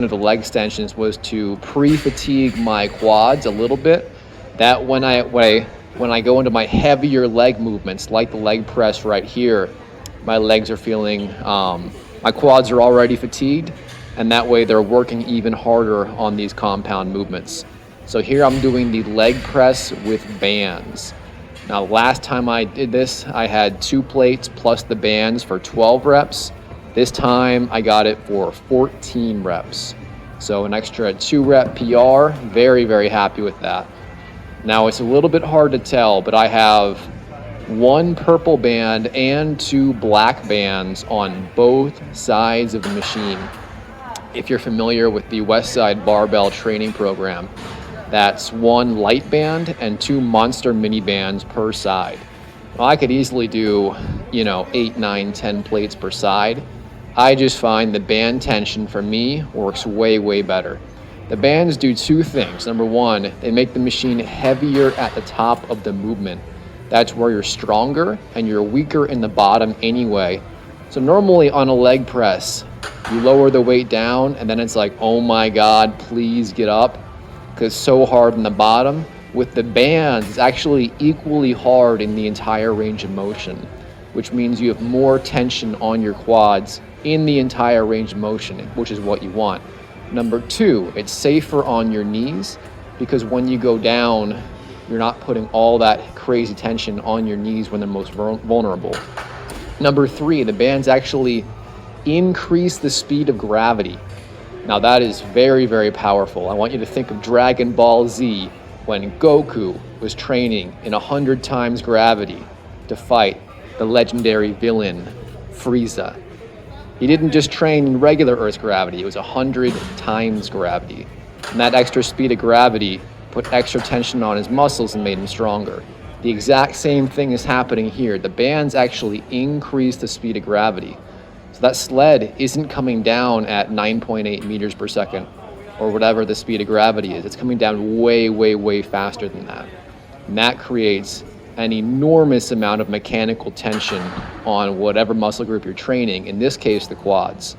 of the leg extensions was to pre-fatigue my quads a little bit. That when I go into my heavier leg movements, like the leg press right here, my legs are feeling, my quads are already fatigued, and that way they're working even harder on these compound movements. So here I'm doing the leg press with bands. Now, last time I did this, I had 2 plates plus the bands for 12 reps. This time I got it for 14 reps. So an extra 2 rep PR, very, very happy with that. Now it's a little bit hard to tell, but I have 1 purple band and 2 black bands on both sides of the machine. If you're familiar with the Westside Barbell Training Program, that's 1 light band and 2 monster mini bands per side. Well, I could easily do, 8, 9, 10 plates per side. I just find the band tension for me works way, way better. The bands do 2 things. Number 1, they make the machine heavier at the top of the movement. That's where you're stronger and you're weaker in the bottom anyway. So normally on a leg press, you lower the weight down and then it's like, oh my God, please get up, because it's so hard in the bottom. With the bands, it's actually equally hard in the entire range of motion, which means you have more tension on your quads in the entire range of motion, which is what you want. Number 2, it's safer on your knees, because when you go down, you're not putting all that crazy tension on your knees when they're most vulnerable. Number 3, the bands actually increase the speed of gravity. Now that is very, very powerful. I want you to think of Dragon Ball Z when Goku was training in 100 times gravity to fight the legendary villain Frieza. He didn't just train in regular Earth's gravity, it was 100 times gravity. And that extra speed of gravity put extra tension on his muscles and made him stronger. The exact same thing is happening here. The bands actually increase the speed of gravity. So that sled isn't coming down at 9.8 meters per second or whatever the speed of gravity is. It's coming down way, way, way faster than that. And that creates an enormous amount of mechanical tension on whatever muscle group you're training, in this case, the quads.